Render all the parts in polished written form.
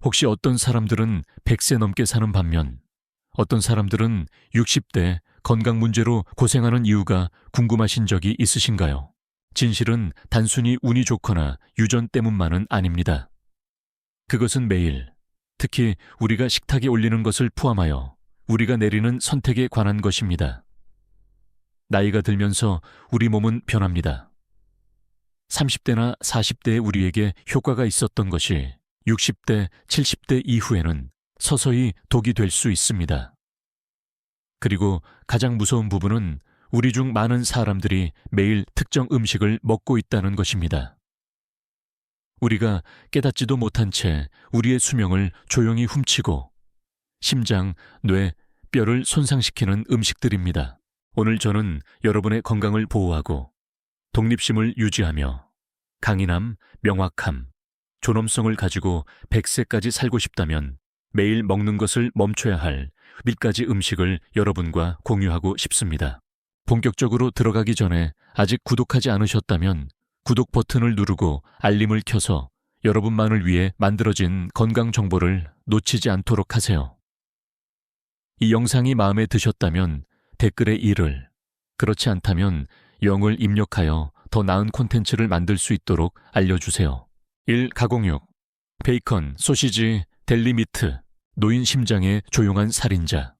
혹시 어떤 사람들은 100세 넘게 사는 반면 어떤 사람들은 60대 건강 문제로 고생하는 이유가 궁금하신 적이 있으신가요? 진실은 단순히 운이 좋거나 유전 때문만은 아닙니다. 그것은 매일, 특히 우리가 식탁에 올리는 것을 포함하여 우리가 내리는 선택에 관한 것입니다. 나이가 들면서 우리 몸은 변합니다. 30대나 40대의 우리에게 효과가 있었던 것이 60대, 70대 이후에는 서서히 독이 될 수 있습니다. 그리고 가장 무서운 부분은 우리 중 많은 사람들이 매일 특정 음식을 먹고 있다는 것입니다. 우리가 깨닫지도 못한 채 우리의 수명을 조용히 훔치고 심장, 뇌, 뼈를 손상시키는 음식들입니다. 오늘 저는 여러분의 건강을 보호하고 독립심을 유지하며 강인함, 명확함, 존엄성을 가지고 100세까지 살고 싶다면 매일 먹는 것을 멈춰야 할 몇 가지 음식을 여러분과 공유하고 싶습니다. 본격적으로 들어가기 전에 아직 구독하지 않으셨다면 구독 버튼을 누르고 알림을 켜서 여러분만을 위해 만들어진 건강 정보를 놓치지 않도록 하세요. 이 영상이 마음에 드셨다면 댓글에 1을, 그렇지 않다면 0을 입력하여 더 나은 콘텐츠를 만들 수 있도록 알려주세요. 1. 가공육, 베이컨, 소시지, 델리미트, 노인 심장의 조용한 살인자.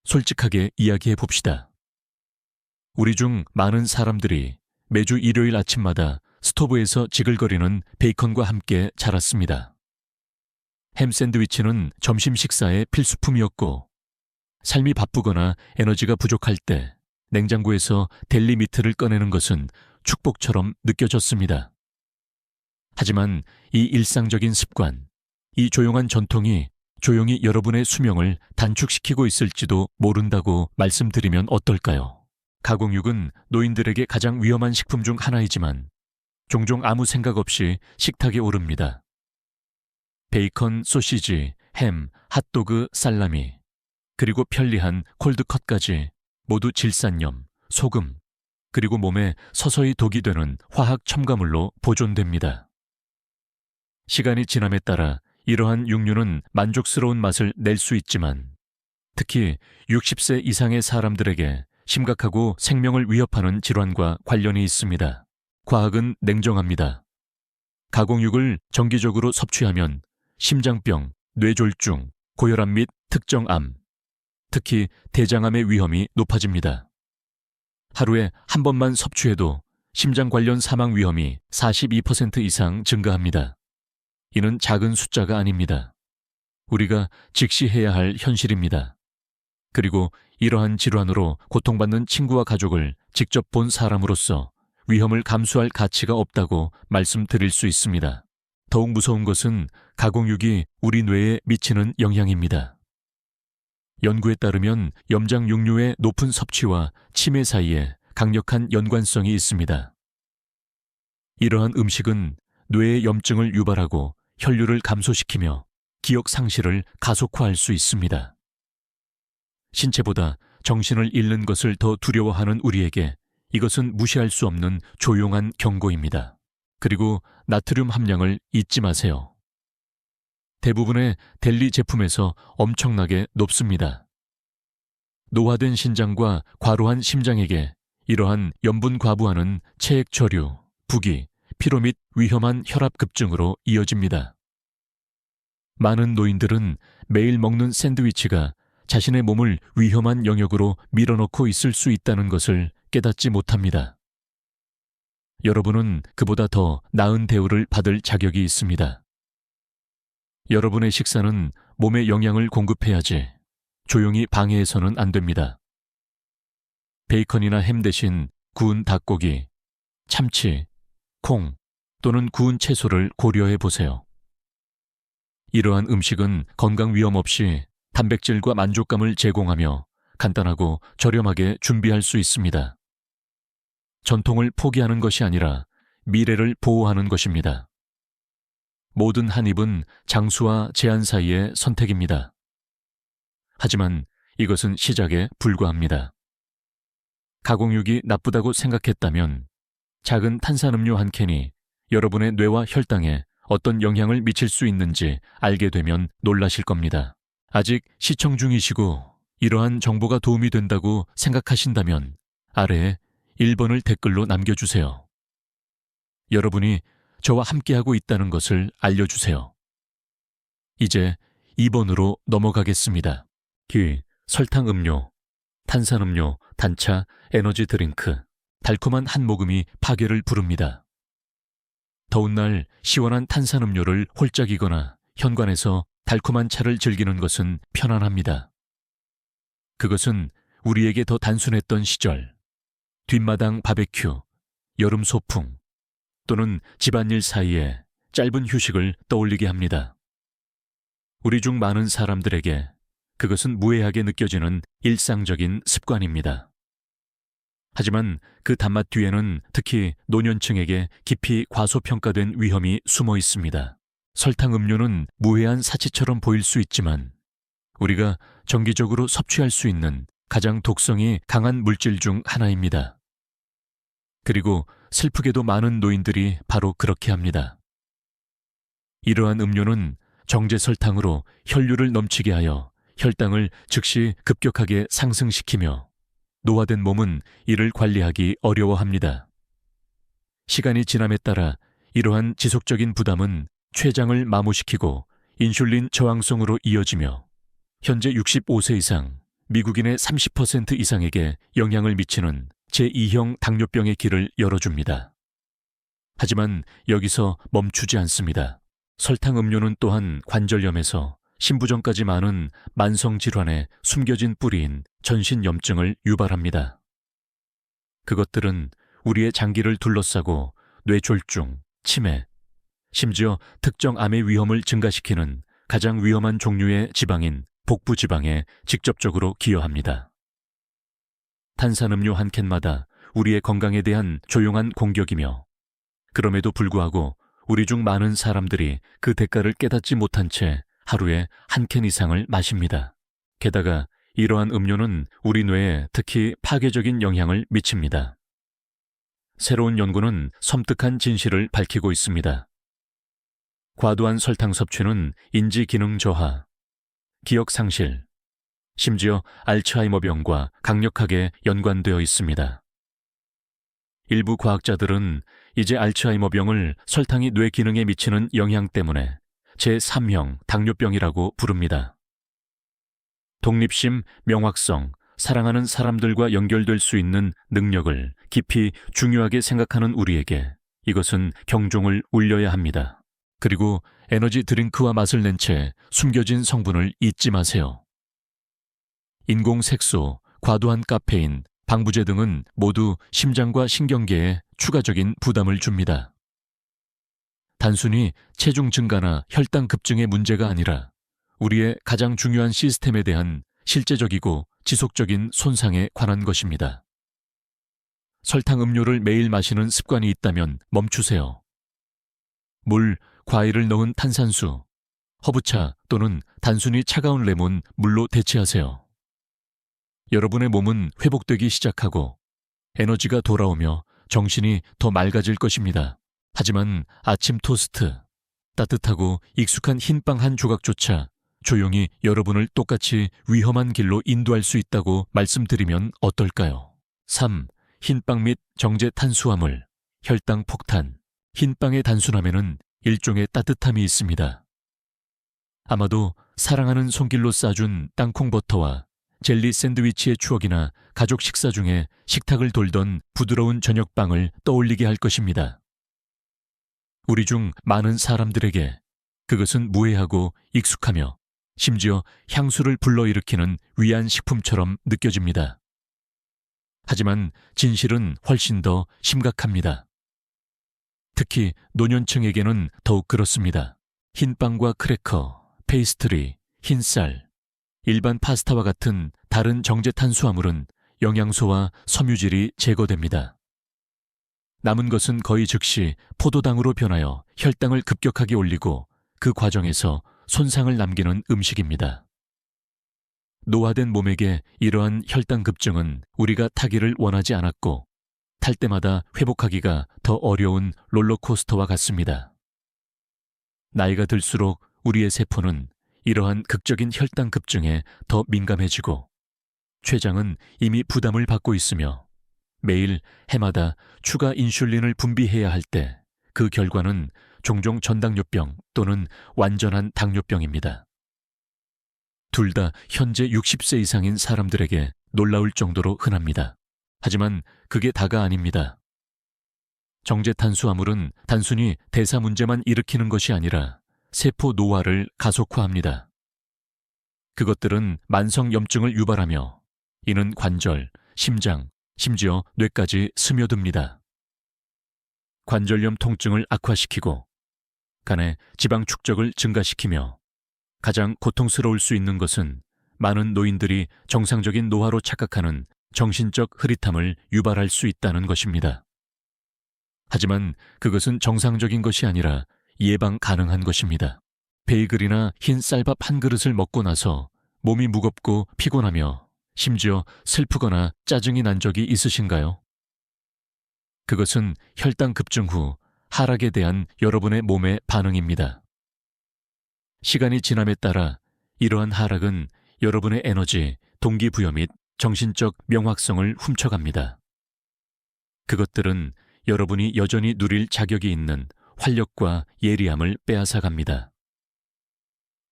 솔직하게 이야기해 봅시다. 우리 중 많은 사람들이 매주 일요일 아침마다 스토브에서 지글거리는 베이컨과 함께 자랐습니다. 햄 샌드위치는 점심 식사의 필수품이었고, 삶이 바쁘거나 에너지가 부족할 때 냉장고에서 델리미트를 꺼내는 것은 축복처럼 느껴졌습니다. 하지만 이 일상적인 습관, 이 조용한 전통이 조용히 여러분의 수명을 단축시키고 있을지도 모른다고 말씀드리면 어떨까요? 가공육은 노인들에게 가장 위험한 식품 중 하나이지만 종종 아무 생각 없이 식탁에 오릅니다. 베이컨, 소시지, 햄, 핫도그, 살라미, 그리고 편리한 콜드컷까지 모두 질산염, 소금, 그리고 몸에 서서히 독이 되는 화학 첨가물로 보존됩니다. 시간이 지남에 따라 이러한 육류는 만족스러운 맛을 낼 수 있지만 특히 60세 이상의 사람들에게 심각하고 생명을 위협하는 질환과 관련이 있습니다. 과학은 냉정합니다. 가공육을 정기적으로 섭취하면 심장병, 뇌졸중, 고혈압 및 특정암, 특히 대장암의 위험이 높아집니다. 하루에 한 번만 섭취해도 심장 관련 사망 위험이 42% 이상 증가합니다. 이는 작은 숫자가 아닙니다. 우리가 직시해야 할 현실입니다. 그리고 이러한 질환으로 고통받는 친구와 가족을 직접 본 사람으로서 위험을 감수할 가치가 없다고 말씀드릴 수 있습니다. 더욱 무서운 것은 가공육이 우리 뇌에 미치는 영향입니다. 연구에 따르면 염장 육류의 높은 섭취와 치매 사이에 강력한 연관성이 있습니다. 이러한 음식은 뇌의 염증을 유발하고 혈류를 감소시키며 기억 상실을 가속화할 수 있습니다. 신체보다 정신을 잃는 것을 더 두려워하는 우리에게 이것은 무시할 수 없는 조용한 경고입니다. 그리고 나트륨 함량을 잊지 마세요. 대부분의 델리 제품에서 엄청나게 높습니다. 노화된 신장과 과로한 심장에게 이러한 염분 과부하는 체액 저류, 부기, 피로 및 위험한 혈압 급증으로 이어집니다. 많은 노인들은 매일 먹는 샌드위치가 자신의 몸을 위험한 영역으로 밀어넣고 있을 수 있다는 것을 깨닫지 못합니다. 여러분은 그보다 더 나은 대우를 받을 자격이 있습니다. 여러분의 식사는 몸에 영양을 공급해야지 조용히 방해해서는 안 됩니다. 베이컨이나 햄 대신 구운 닭고기, 참치, 콩 또는 구운 채소를 고려해 보세요. 이러한 음식은 건강 위험 없이 단백질과 만족감을 제공하며 간단하고 저렴하게 준비할 수 있습니다. 전통을 포기하는 것이 아니라 미래를 보호하는 것입니다. 모든 한 입은 장수와 제한 사이의 선택입니다. 하지만 이것은 시작에 불과합니다. 가공육이 나쁘다고 생각했다면 작은 탄산음료 한 캔이 여러분의 뇌와 혈당에 어떤 영향을 미칠 수 있는지 알게 되면 놀라실 겁니다. 아직 시청 중이시고 이러한 정보가 도움이 된다고 생각하신다면 아래에 1번을 댓글로 남겨주세요. 여러분이 저와 함께하고 있다는 것을 알려주세요. 이제 2번으로 넘어가겠습니다. 설탕 음료, 탄산음료, 단차, 에너지 드링크, 달콤한 한 모금이 파괴를 부릅니다. 더운 날 시원한 탄산음료를 홀짝이거나 현관에서 달콤한 차를 즐기는 것은 편안합니다. 그것은 우리에게 더 단순했던 시절, 뒷마당 바베큐, 여름 소풍, 또는 집안일 사이에 짧은 휴식을 떠올리게 합니다. 우리 중 많은 사람들에게 그것은 무해하게 느껴지는 일상적인 습관입니다. 하지만 그 단맛 뒤에는 특히 노년층에게 깊이 과소평가된 위험이 숨어 있습니다. 설탕 음료는 무해한 사치처럼 보일 수 있지만 우리가 정기적으로 섭취할 수 있는 가장 독성이 강한 물질 중 하나입니다. 그리고 슬프게도 많은 노인들이 바로 그렇게 합니다. 이러한 음료는 정제 설탕으로 혈류를 넘치게 하여 혈당을 즉시 급격하게 상승시키며 노화된 몸은 이를 관리하기 어려워합니다. 시간이 지남에 따라 이러한 지속적인 부담은 췌장을 마모시키고 인슐린 저항성으로 이어지며 현재 65세 이상 미국인의 30% 이상에게 영향을 미치는 제2형 당뇨병의 길을 열어줍니다. 하지만 여기서 멈추지 않습니다. 설탕 음료는 또한 관절염에서 신부전까지 많은 만성질환의 숨겨진 뿌리인 전신염증을 유발합니다. 그것들은 우리의 장기를 둘러싸고 뇌졸중, 치매, 심지어 특정 암의 위험을 증가시키는 가장 위험한 종류의 지방인 복부지방에 직접적으로 기여합니다. 탄산음료 한 캔마다 우리의 건강에 대한 조용한 공격이며 그럼에도 불구하고 우리 중 많은 사람들이 그 대가를 깨닫지 못한 채 하루에 한 캔 이상을 마십니다. 게다가 이러한 음료는 우리 뇌에 특히 파괴적인 영향을 미칩니다. 새로운 연구는 섬뜩한 진실을 밝히고 있습니다. 과도한 설탕 섭취는 인지 기능 저하, 기억 상실, 심지어 알츠하이머병과 강력하게 연관되어 있습니다. 일부 과학자들은 이제 알츠하이머병을 설탕이 뇌 기능에 미치는 영향 때문에 제3형 당뇨병이라고 부릅니다. 독립심, 명확성, 사랑하는 사람들과 연결될 수 있는 능력을 깊이 중요하게 생각하는 우리에게 이것은 경종을 울려야 합니다. 그리고 에너지 드링크와 맛을 낸 채 숨겨진 성분을 잊지 마세요. 인공 색소, 과도한 카페인, 방부제 등은 모두 심장과 신경계에 추가적인 부담을 줍니다. 단순히 체중 증가나 혈당 급증의 문제가 아니라 우리의 가장 중요한 시스템에 대한 실제적이고 지속적인 손상에 관한 것입니다. 설탕 음료를 매일 마시는 습관이 있다면 멈추세요. 물, 과일을 넣은 탄산수, 허브차 또는 단순히 차가운 레몬, 물로 대체하세요. 여러분의 몸은 회복되기 시작하고 에너지가 돌아오며 정신이 더 맑아질 것입니다. 하지만 아침 토스트, 따뜻하고 익숙한 흰빵 한 조각조차 조용히 여러분을 똑같이 위험한 길로 인도할 수 있다고 말씀드리면 어떨까요? 3. 흰빵 및 정제 탄수화물, 혈당 폭탄. 흰빵의 단순함에는 일종의 따뜻함이 있습니다. 아마도 사랑하는 손길로 싸준 땅콩버터와 젤리 샌드위치의 추억이나 가족 식사 중에 식탁을 돌던 부드러운 저녁빵을 떠올리게 할 것입니다. 우리 중 많은 사람들에게 그것은 무해하고 익숙하며 심지어 향수를 불러일으키는 위안 식품처럼 느껴집니다. 하지만 진실은 훨씬 더 심각합니다. 특히 노년층에게는 더욱 그렇습니다. 흰빵과 크래커, 페이스트리, 흰쌀, 일반 파스타와 같은 다른 정제 탄수화물은 영양소와 섬유질이 제거됩니다. 남은 것은 거의 즉시 포도당으로 변하여 혈당을 급격하게 올리고 그 과정에서 손상을 남기는 음식입니다. 노화된 몸에게 이러한 혈당 급증은 우리가 타기를 원하지 않았고 탈 때마다 회복하기가 더 어려운 롤러코스터와 같습니다. 나이가 들수록 우리의 세포는 이러한 극적인 혈당 급증에 더 민감해지고 췌장은 이미 부담을 받고 있으며 매일 해마다 추가 인슐린을 분비해야 할 때 그 결과는 종종 전당뇨병 또는 완전한 당뇨병입니다. 둘 다 현재 60세 이상인 사람들에게 놀라울 정도로 흔합니다. 하지만 그게 다가 아닙니다. 정제탄수화물은 단순히 대사 문제만 일으키는 것이 아니라 세포 노화를 가속화합니다. 그것들은 만성 염증을 유발하며 이는 관절, 심장, 심지어 뇌까지 스며듭니다. 관절염 통증을 악화시키고 간의 지방 축적을 증가시키며 가장 고통스러울 수 있는 것은 많은 노인들이 정상적인 노화로 착각하는 정신적 흐릿함을 유발할 수 있다는 것입니다. 하지만 그것은 정상적인 것이 아니라 예방 가능한 것입니다. 베이글이나 흰 쌀밥 한 그릇을 먹고 나서 몸이 무겁고 피곤하며 심지어 슬프거나 짜증이 난 적이 있으신가요? 그것은 혈당 급증 후 하락에 대한 여러분의 몸의 반응입니다. 시간이 지남에 따라 이러한 하락은 여러분의 에너지, 동기부여 및 정신적 명확성을 훔쳐갑니다. 그것들은 여러분이 여전히 누릴 자격이 있는 활력과 예리함을 빼앗아갑니다.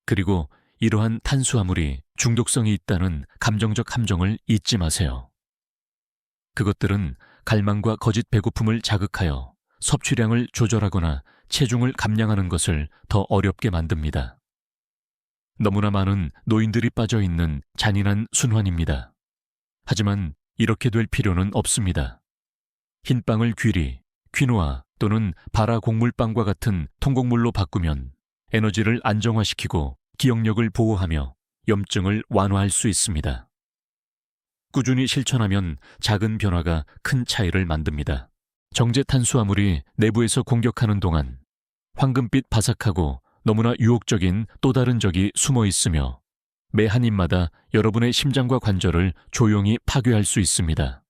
그리고 이러한 탄수화물이 중독성이 있다는 감정적 함정을 잊지 마세요. 그것들은 갈망과 거짓 배고픔을 자극하여 섭취량을 조절하거나 체중을 감량하는 것을 더 어렵게 만듭니다. 너무나 많은 노인들이 빠져 있는 잔인한 순환입니다. 하지만 이렇게 될 필요는 없습니다. 흰빵을 귀리, 퀴노아 또는 바라 곡물빵과 같은 통곡물로 바꾸면 에너지를 안정화시키고 기억력을 보호하며 염증을 완화할 수 있습니다. 꾸준히 실천하면 작은 변화가 큰 차이를 만듭니다. 정제 탄수화물이 내부에서 공격하는 동안 황금빛 바삭하고 너무나 유혹적인 또 다른 적이 숨어 있으며 매 한 입마다 여러분의 심장과 관절을 조용히 파괴할 수 있습니다.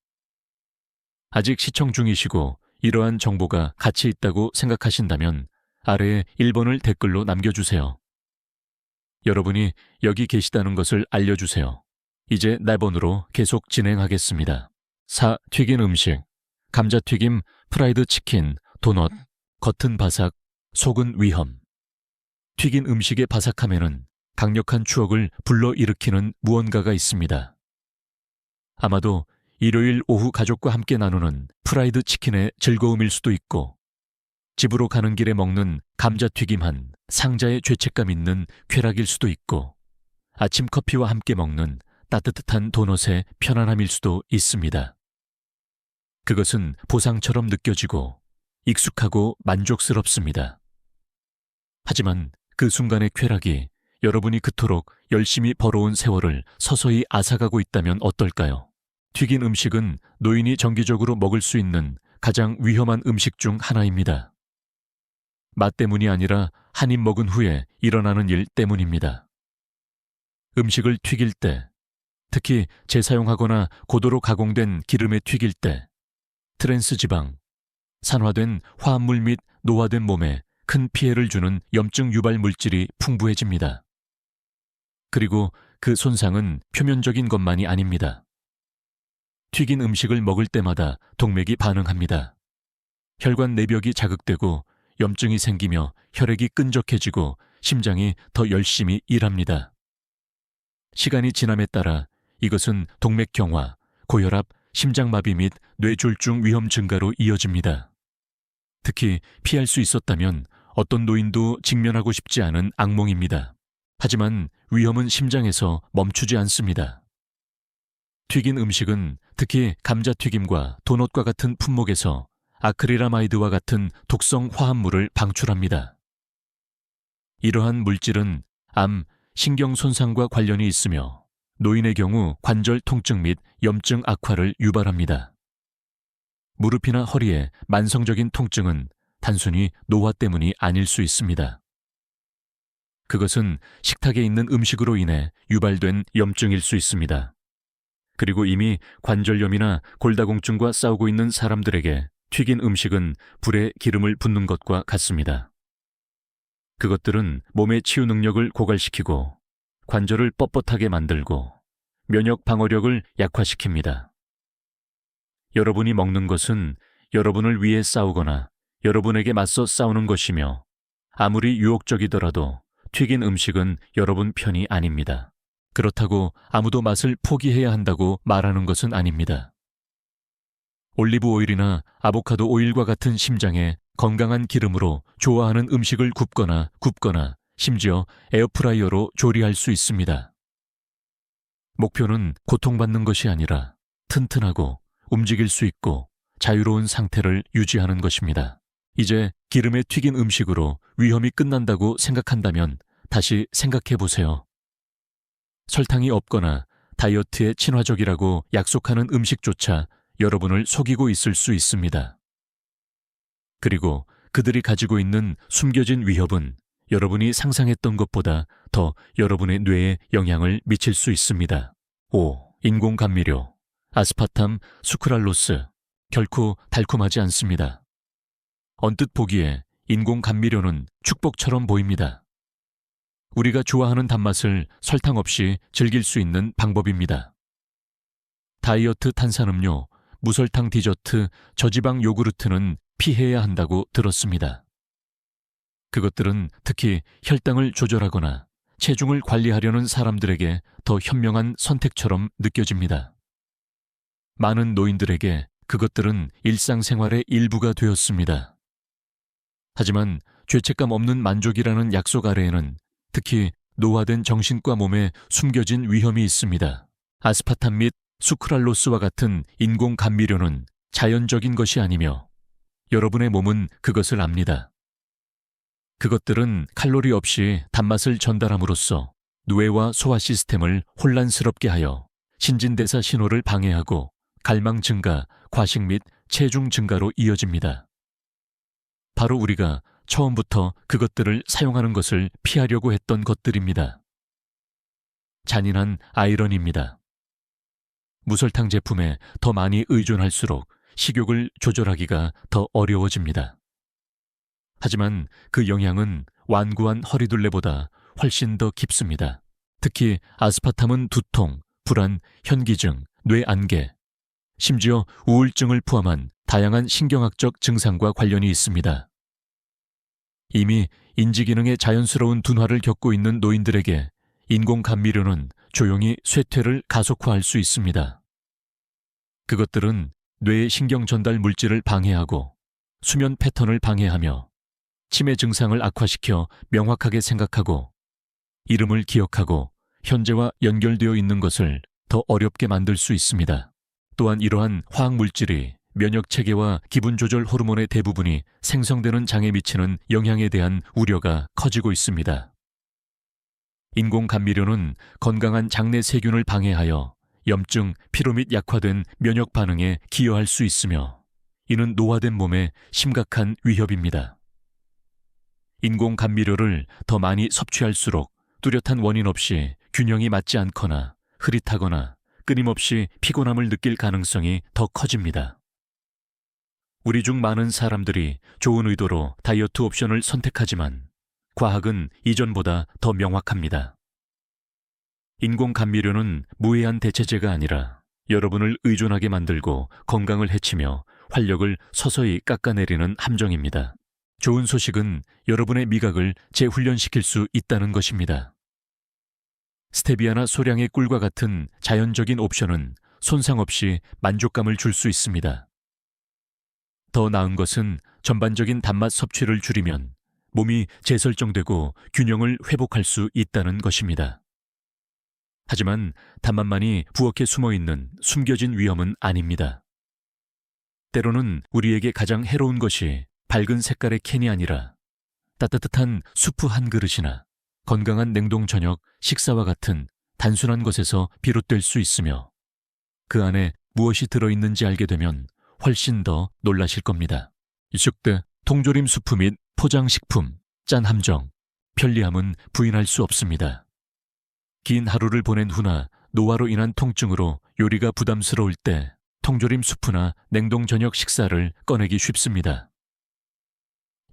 아직 시청 중이시고 이러한 정보가 가치 있다고 생각하신다면 아래에 1번을 댓글로 남겨주세요. 여러분이 여기 계시다는 것을 알려주세요. 이제 4번으로 계속 진행하겠습니다. 4. 튀긴 음식. 감자튀김, 프라이드 치킨, 도넛, 겉은 바삭, 속은 위험. 튀긴 음식의 바삭함에는 강력한 추억을 불러일으키는 무언가가 있습니다. 아마도 일요일 오후 가족과 함께 나누는 프라이드 치킨의 즐거움일 수도 있고 집으로 가는 길에 먹는 감자튀김 한 상자의 죄책감 있는 쾌락일 수도 있고 아침 커피와 함께 먹는 따뜻한 도넛의 편안함일 수도 있습니다. 그것은 보상처럼 느껴지고 익숙하고 만족스럽습니다. 하지만 그 순간의 쾌락이 여러분이 그토록 열심히 벌어온 세월을 서서히 앗아가고 있다면 어떨까요? 튀긴 음식은 노인이 정기적으로 먹을 수 있는 가장 위험한 음식 중 하나입니다. 맛 때문이 아니라 한 입 먹은 후에 일어나는 일 때문입니다. 음식을 튀길 때, 특히 재사용하거나 고도로 가공된 기름에 튀길 때 트랜스 지방, 산화된 화합물 및 노화된 몸에 큰 피해를 주는 염증 유발 물질이 풍부해집니다. 그리고 그 손상은 표면적인 것만이 아닙니다. 튀긴 음식을 먹을 때마다 동맥이 반응합니다. 혈관 내벽이 자극되고 염증이 생기며 혈액이 끈적해지고 심장이 더 열심히 일합니다. 시간이 지남에 따라 이것은 동맥경화, 고혈압, 심장마비 및 뇌졸중 위험 증가로 이어집니다. 특히 피할 수 있었다면 어떤 노인도 직면하고 싶지 않은 악몽입니다. 하지만 위험은 심장에서 멈추지 않습니다. 튀긴 음식은 특히 감자튀김과 도넛과 같은 품목에서 아크릴라마이드와 같은 독성 화합물을 방출합니다. 이러한 물질은 암, 신경 손상과 관련이 있으며 노인의 경우 관절 통증 및 염증 악화를 유발합니다. 무릎이나 허리의 만성적인 통증은 단순히 노화 때문이 아닐 수 있습니다. 그것은 식탁에 있는 음식으로 인해 유발된 염증일 수 있습니다. 그리고 이미 관절염이나 골다공증과 싸우고 있는 사람들에게 튀긴 음식은 불에 기름을 붓는 것과 같습니다. 그것들은 몸의 치유 능력을 고갈시키고 관절을 뻣뻣하게 만들고 면역 방어력을 약화시킵니다. 여러분이 먹는 것은 여러분을 위해 싸우거나 여러분에게 맞서 싸우는 것이며 아무리 유혹적이더라도 튀긴 음식은 여러분 편이 아닙니다. 그렇다고 아무도 맛을 포기해야 한다고 말하는 것은 아닙니다. 올리브 오일이나 아보카도 오일과 같은 심장에 건강한 기름으로 좋아하는 음식을 굽거나 심지어 에어프라이어로 조리할 수 있습니다. 목표는 고통받는 것이 아니라 튼튼하고 움직일 수 있고 자유로운 상태를 유지하는 것입니다. 이제 기름에 튀긴 음식으로 위험이 끝난다고 생각한다면 다시 생각해 보세요. 설탕이 없거나 다이어트에 친화적이라고 약속하는 음식조차 여러분을 속이고 있을 수 있습니다. 그리고 그들이 가지고 있는 숨겨진 위협은 여러분이 상상했던 것보다 더 여러분의 뇌에 영향을 미칠 수 있습니다. 5. 인공 감미료, 아스파탐, 수크랄로스. 결코 달콤하지 않습니다. 언뜻 보기에 인공 감미료는 축복처럼 보입니다. 우리가 좋아하는 단맛을 설탕 없이 즐길 수 있는 방법입니다. 다이어트 탄산음료, 무설탕 디저트, 저지방 요구르트는 피해야 한다고 들었습니다. 그것들은 특히 혈당을 조절하거나 체중을 관리하려는 사람들에게 더 현명한 선택처럼 느껴집니다. 많은 노인들에게 그것들은 일상생활의 일부가 되었습니다. 하지만 죄책감 없는 만족이라는 약속 아래에는 특히 노화된 정신과 몸에 숨겨진 위험이 있습니다. 아스파탐 및 수크랄로스와 같은 인공 감미료는 자연적인 것이 아니며 여러분의 몸은 그것을 압니다. 그것들은 칼로리 없이 단맛을 전달함으로써 뇌와 소화 시스템을 혼란스럽게 하여 신진대사 신호를 방해하고 갈망 증가, 과식 및 체중 증가로 이어집니다. 바로 우리가 처음부터 그것들을 사용하는 것을 피하려고 했던 것들입니다. 잔인한 아이러니입니다. 무설탕 제품에 더 많이 의존할수록 식욕을 조절하기가 더 어려워집니다. 하지만 그 영향은 완고한 허리둘레보다 훨씬 더 깊습니다. 특히 아스파탐은 두통, 불안, 현기증, 뇌안개, 심지어 우울증을 포함한 다양한 신경학적 증상과 관련이 있습니다. 이미 인지기능의 자연스러운 둔화를 겪고 있는 노인들에게 인공 감미료는 조용히 쇠퇴를 가속화할 수 있습니다. 그것들은 뇌의 신경 전달 물질을 방해하고 수면 패턴을 방해하며 치매 증상을 악화시켜 명확하게 생각하고 이름을 기억하고 현재와 연결되어 있는 것을 더 어렵게 만들 수 있습니다. 또한 이러한 화학물질이 면역체계와 기분조절 호르몬의 대부분이 생성되는 장에 미치는 영향에 대한 우려가 커지고 있습니다. 인공 감미료는 건강한 장내 세균을 방해하여 염증, 피로 및 약화된 면역 반응에 기여할 수 있으며 이는 노화된 몸에 심각한 위협입니다. 인공 감미료를 더 많이 섭취할수록 뚜렷한 원인 없이 균형이 맞지 않거나 흐릿하거나 끊임없이 피곤함을 느낄 가능성이 더 커집니다. 우리 중 많은 사람들이 좋은 의도로 다이어트 옵션을 선택하지만 과학은 이전보다 더 명확합니다. 인공 감미료는 무해한 대체제가 아니라 여러분을 의존하게 만들고 건강을 해치며 활력을 서서히 깎아내리는 함정입니다. 좋은 소식은 여러분의 미각을 재훈련시킬 수 있다는 것입니다. 스테비아나 소량의 꿀과 같은 자연적인 옵션은 손상 없이 만족감을 줄 수 있습니다. 더 나은 것은 전반적인 단맛 섭취를 줄이면 몸이 재설정되고 균형을 회복할 수 있다는 것입니다. 하지만 단맛만이 부엌에 숨어있는 숨겨진 위험은 아닙니다. 때로는 우리에게 가장 해로운 것이 밝은 색깔의 캔이 아니라 따뜻한 수프 한 그릇이나 건강한 냉동 저녁 식사와 같은 단순한 것에서 비롯될 수 있으며 그 안에 무엇이 들어있는지 알게 되면 훨씬 더 놀라실 겁니다. 이식대, 통조림 수프 및 포장식품, 짠 함정, 편리함은 부인할 수 없습니다. 긴 하루를 보낸 후나 노화로 인한 통증으로 요리가 부담스러울 때 통조림 수프나 냉동 저녁 식사를 꺼내기 쉽습니다.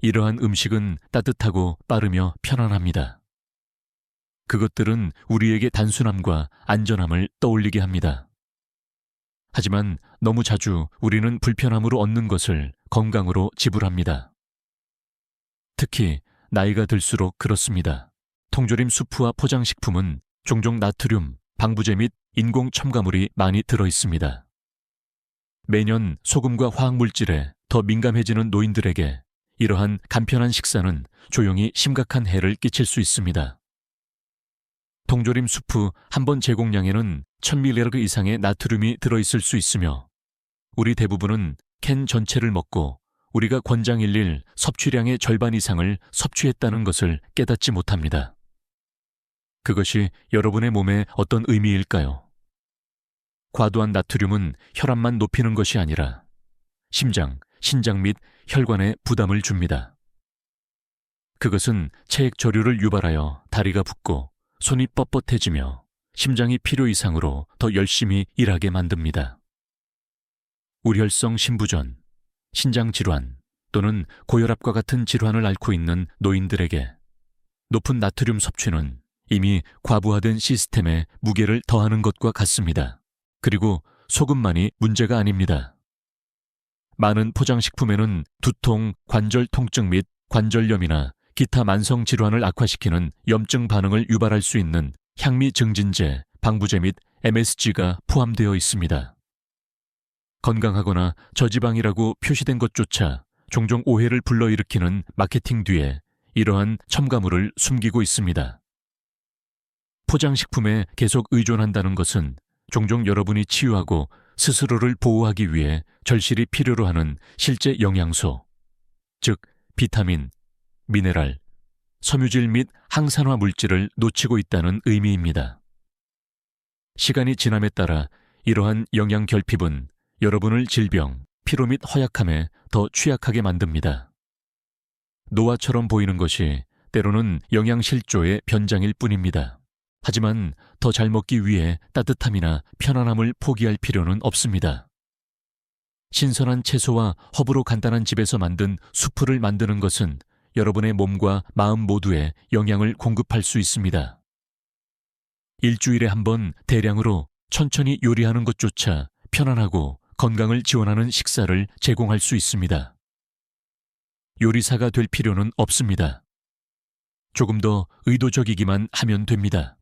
이러한 음식은 따뜻하고 빠르며 편안합니다. 그것들은 우리에게 단순함과 안전함을 떠올리게 합니다. 하지만 너무 자주 우리는 불편함으로 얻는 것을 건강으로 지불합니다. 특히 나이가 들수록 그렇습니다. 통조림 수프와 포장식품은 종종 나트륨, 방부제 및 인공 첨가물이 많이 들어 있습니다. 매년 소금과 화학물질에 더 민감해지는 노인들에게 이러한 간편한 식사는 조용히 심각한 해를 끼칠 수 있습니다. 통조림 수프 한 번 제공량에는 1000mg 이상의 나트륨이 들어있을 수 있으며 우리 대부분은 캔 전체를 먹고 우리가 권장일릴 섭취량의 절반 이상을 섭취했다는 것을 깨닫지 못합니다. 그것이 여러분의 몸에 어떤 의미일까요? 과도한 나트륨은 혈압만 높이는 것이 아니라 심장, 신장 및 혈관에 부담을 줍니다. 그것은 체액 저류를 유발하여 다리가 붓고 손이 뻣뻣해지며 심장이 필요 이상으로 더 열심히 일하게 만듭니다. 우혈성 심부전, 신장질환 또는 고혈압과 같은 질환을 앓고 있는 노인들에게 높은 나트륨 섭취는 이미 과부하된 시스템에 무게를 더하는 것과 같습니다. 그리고 소금만이 문제가 아닙니다. 많은 포장식품에는 두통, 관절 통증 및 관절염이나 기타 만성 질환을 악화시키는 염증 반응을 유발할 수 있는 향미 증진제, 방부제 및 MSG가 포함되어 있습니다. 건강하거나 저지방이라고 표시된 것조차 종종 오해를 불러일으키는 마케팅 뒤에 이러한 첨가물을 숨기고 있습니다. 포장식품에 계속 의존한다는 것은 종종 여러분이 치유하고 스스로를 보호하기 위해 절실히 필요로 하는 실제 영양소, 즉 비타민, 미네랄, 섬유질 및 항산화 물질을 놓치고 있다는 의미입니다. 시간이 지남에 따라 이러한 영양 결핍은 여러분을 질병, 피로 및 허약함에 더 취약하게 만듭니다. 노화처럼 보이는 것이 때로는 영양실조의 변장일 뿐입니다. 하지만 더 잘 먹기 위해 따뜻함이나 편안함을 포기할 필요는 없습니다. 신선한 채소와 허브로 간단한 집에서 만든 수프를 만드는 것은 여러분의 몸과 마음 모두에 영양을 공급할 수 있습니다. 일주일에 한 번 대량으로 천천히 요리하는 것조차 편안하고 건강을 지원하는 식사를 제공할 수 있습니다. 요리사가 될 필요는 없습니다. 조금 더 의도적이기만 하면 됩니다.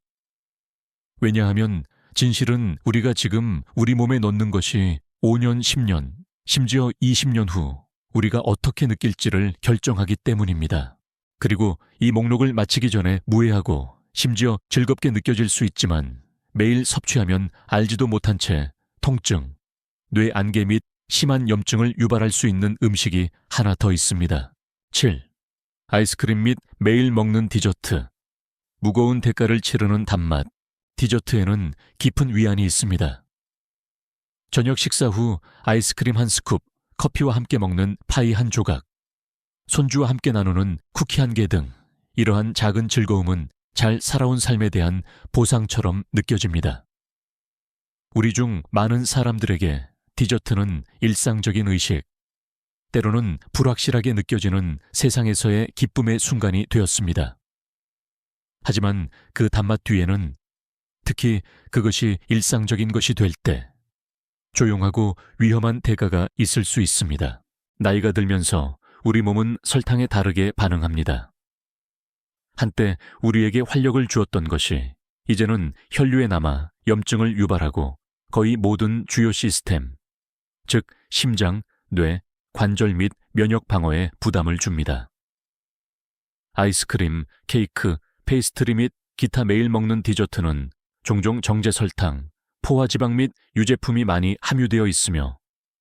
왜냐하면 진실은 우리가 지금 우리 몸에 넣는 것이 5년, 10년, 심지어 20년 후 우리가 어떻게 느낄지를 결정하기 때문입니다. 그리고 이 목록을 마치기 전에 무해하고 심지어 즐겁게 느껴질 수 있지만 매일 섭취하면 알지도 못한 채 통증, 뇌 안개 및 심한 염증을 유발할 수 있는 음식이 하나 더 있습니다. 7. 아이스크림 및 매일 먹는 디저트. 무거운 대가를 치르는 단맛. 디저트에는 깊은 위안이 있습니다. 저녁 식사 후 아이스크림 한 스쿱, 커피와 함께 먹는 파이 한 조각, 손주와 함께 나누는 쿠키 한 개 등 이러한 작은 즐거움은 잘 살아온 삶에 대한 보상처럼 느껴집니다. 우리 중 많은 사람들에게 디저트는 일상적인 의식, 때로는 불확실하게 느껴지는 세상에서의 기쁨의 순간이 되었습니다. 하지만 그 단맛 뒤에는 특히 그것이 일상적인 것이 될 때 조용하고 위험한 대가가 있을 수 있습니다. 나이가 들면서 우리 몸은 설탕에 다르게 반응합니다. 한때 우리에게 활력을 주었던 것이 이제는 혈류에 남아 염증을 유발하고 거의 모든 주요 시스템, 즉 심장, 뇌, 관절 및 면역 방어에 부담을 줍니다. 아이스크림, 케이크, 페이스트리 및 기타 매일 먹는 디저트는 종종 정제 설탕, 포화지방 및 유제품이 많이 함유되어 있으며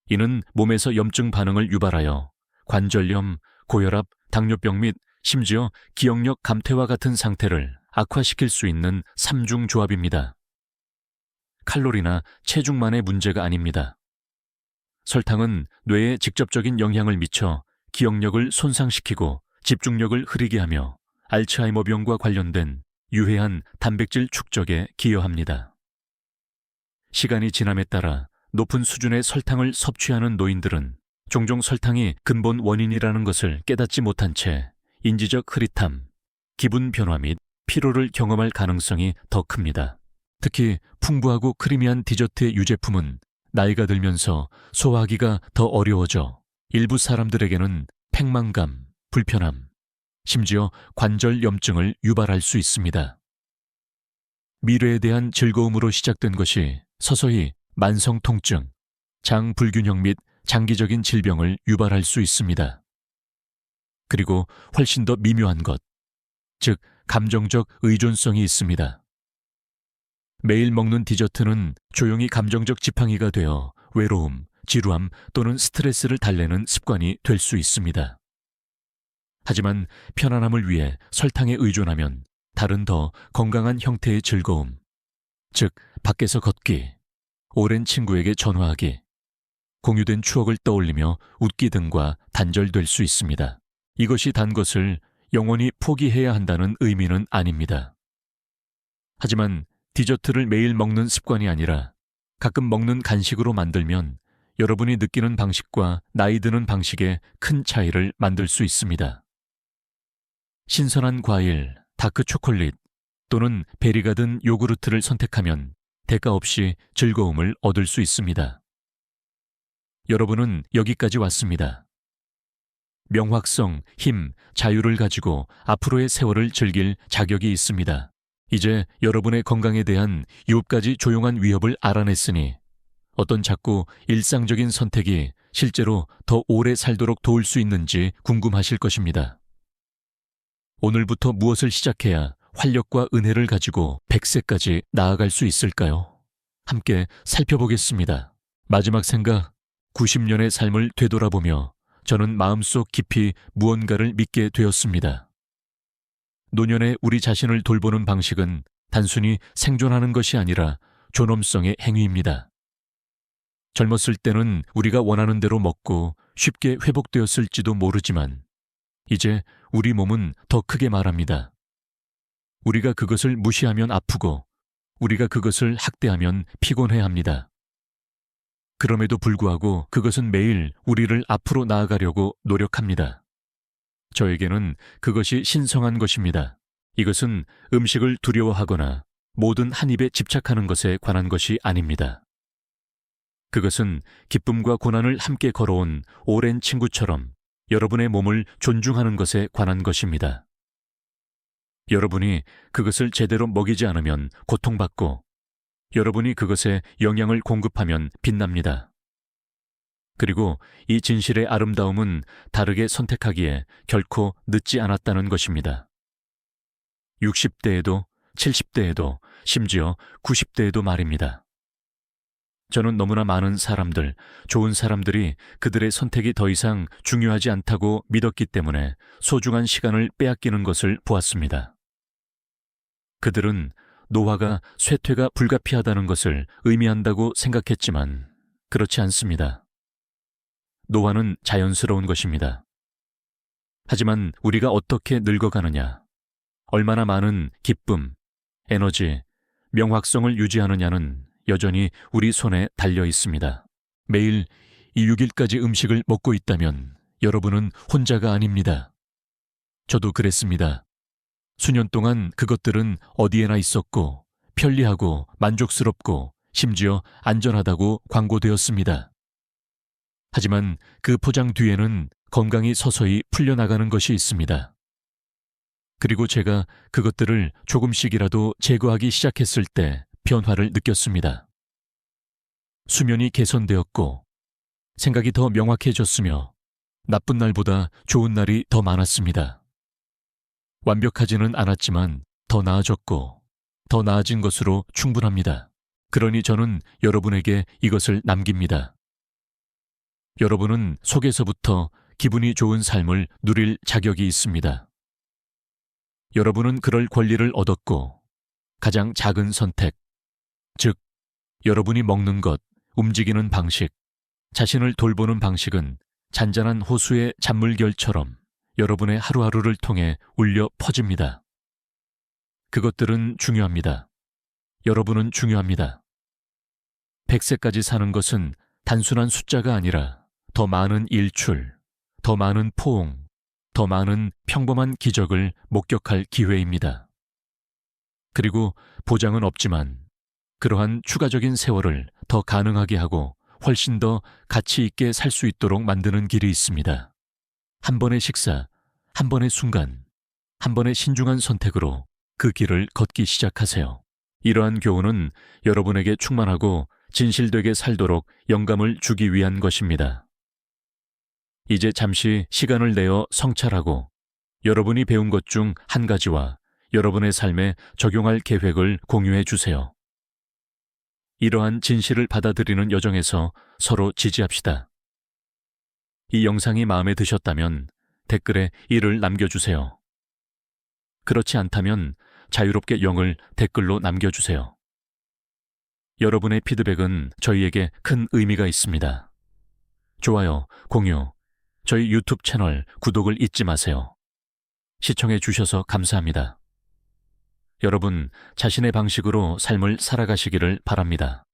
이는 몸에서 염증 반응을 유발하여 관절염, 고혈압, 당뇨병 및 심지어 기억력 감퇴와 같은 상태를 악화시킬 수 있는 3중 조합입니다. 칼로리나 체중만의 문제가 아닙니다. 설탕은 뇌에 직접적인 영향을 미쳐 기억력을 손상시키고 집중력을 흐리게 하며 알츠하이머병과 관련된 유해한 단백질 축적에 기여합니다. 시간이 지남에 따라 높은 수준의 설탕을 섭취하는 노인들은 종종 설탕이 근본 원인이라는 것을 깨닫지 못한 채 인지적 흐릿함, 기분 변화 및 피로를 경험할 가능성이 더 큽니다. 특히 풍부하고 크리미한 디저트의 유제품은 나이가 들면서 소화하기가 더 어려워져 일부 사람들에게는 팽만감, 불편함, 심지어 관절 염증을 유발할 수 있습니다. 미래에 대한 즐거움으로 시작된 것이 서서히 만성 통증, 장 불균형 및 장기적인 질병을 유발할 수 있습니다. 그리고 훨씬 더 미묘한 것, 즉 감정적 의존성이 있습니다. 매일 먹는 디저트는 조용히 감정적 지팡이가 되어 외로움, 지루함 또는 스트레스를 달래는 습관이 될 수 있습니다. 하지만 편안함을 위해 설탕에 의존하면 다른 더 건강한 형태의 즐거움, 즉 밖에서 걷기, 오랜 친구에게 전화하기, 공유된 추억을 떠올리며 웃기 등과 단절될 수 있습니다. 이것이 단 것을 영원히 포기해야 한다는 의미는 아닙니다. 하지만 디저트를 매일 먹는 습관이 아니라 가끔 먹는 간식으로 만들면 여러분이 느끼는 방식과 나이 드는 방식에 큰 차이를 만들 수 있습니다. 신선한 과일, 다크 초콜릿 또는 베리가 든 요구르트를 선택하면 대가 없이 즐거움을 얻을 수 있습니다. 여러분은 여기까지 왔습니다. 명확성, 힘, 자유를 가지고 앞으로의 세월을 즐길 자격이 있습니다. 이제 여러분의 건강에 대한 7가지 조용한 위협을 알아냈으니 어떤 작고 일상적인 선택이 실제로 더 오래 살도록 도울 수 있는지 궁금하실 것입니다. 오늘부터 무엇을 시작해야 활력과 은혜를 가지고 100세까지 나아갈 수 있을까요? 함께 살펴보겠습니다. 마지막 생각, 90년의 삶을 되돌아보며 저는 마음속 깊이 무언가를 믿게 되었습니다. 노년의 우리 자신을 돌보는 방식은 단순히 생존하는 것이 아니라 존엄성의 행위입니다. 젊었을 때는 우리가 원하는 대로 먹고 쉽게 회복되었을지도 모르지만 이제 우리 몸은 더 크게 말합니다. 우리가 그것을 무시하면 아프고 우리가 그것을 학대하면 피곤해합니다. 그럼에도 불구하고 그것은 매일 우리를 앞으로 나아가려고 노력합니다. 저에게는 그것이 신성한 것입니다. 이것은 음식을 두려워하거나 모든 한 입에 집착하는 것에 관한 것이 아닙니다. 그것은 기쁨과 고난을 함께 걸어온 오랜 친구처럼 여러분의 몸을 존중하는 것에 관한 것입니다. 여러분이 그것을 제대로 먹이지 않으면 고통받고 여러분이 그것에 영양을 공급하면 빛납니다. 그리고 이 진실의 아름다움은 다르게 선택하기에 결코 늦지 않았다는 것입니다. 60대에도 70대에도 심지어 90대에도 말입니다. 저는 너무나 많은 사람들, 좋은 사람들이 그들의 선택이 더 이상 중요하지 않다고 믿었기 때문에 소중한 시간을 빼앗기는 것을 보았습니다. 그들은 노화가 쇠퇴가 불가피하다는 것을 의미한다고 생각했지만 그렇지 않습니다. 노화는 자연스러운 것입니다. 하지만 우리가 어떻게 늙어가느냐, 얼마나 많은 기쁨, 에너지, 명확성을 유지하느냐는 여전히 우리 손에 달려 있습니다. 매일 이 6일까지 음식을 먹고 있다면 여러분은 혼자가 아닙니다. 저도 그랬습니다. 수년 동안 그것들은 어디에나 있었고 편리하고 만족스럽고 심지어 안전하다고 광고되었습니다. 하지만 그 포장 뒤에는 건강이 서서히 풀려나가는 것이 있습니다. 그리고 제가 그것들을 조금씩이라도 제거하기 시작했을 때 변화를 느꼈습니다. 수면이 개선되었고 생각이 더 명확해졌으며 나쁜 날보다 좋은 날이 더 많았습니다. 완벽하지는 않았지만 더 나아졌고 더 나아진 것으로 충분합니다. 그러니 저는 여러분에게 이것을 남깁니다. 여러분은 속에서부터 기분이 좋은 삶을 누릴 자격이 있습니다. 여러분은 그럴 권리를 얻었고 가장 작은 선택, 즉 여러분이 먹는 것, 움직이는 방식, 자신을 돌보는 방식은 잔잔한 호수의 잔물결처럼 여러분의 하루하루를 통해 울려 퍼집니다. 그것들은 중요합니다. 여러분은 중요합니다. 100세까지 사는 것은 단순한 숫자가 아니라 더 많은 일출, 더 많은 포옹, 더 많은 평범한 기적을 목격할 기회입니다. 그리고 보장은 없지만 그러한 추가적인 세월을 더 가능하게 하고 훨씬 더 가치 있게 살 수 있도록 만드는 길이 있습니다. 한 번의 식사, 한 번의 순간, 한 번의 신중한 선택으로 그 길을 걷기 시작하세요. 이러한 교훈은 여러분에게 충만하고 진실되게 살도록 영감을 주기 위한 것입니다. 이제 잠시 시간을 내어 성찰하고 여러분이 배운 것 중 한 가지와 여러분의 삶에 적용할 계획을 공유해 주세요. 이러한 진실을 받아들이는 여정에서 서로 지지합시다. 이 영상이 마음에 드셨다면 댓글에 이를 남겨주세요. 그렇지 않다면 자유롭게 영을 댓글로 남겨주세요. 여러분의 피드백은 저희에게 큰 의미가 있습니다. 좋아요, 공유, 저희 유튜브 채널 구독을 잊지 마세요. 시청해 주셔서 감사합니다. 여러분, 자신의 방식으로 삶을 살아가시기를 바랍니다.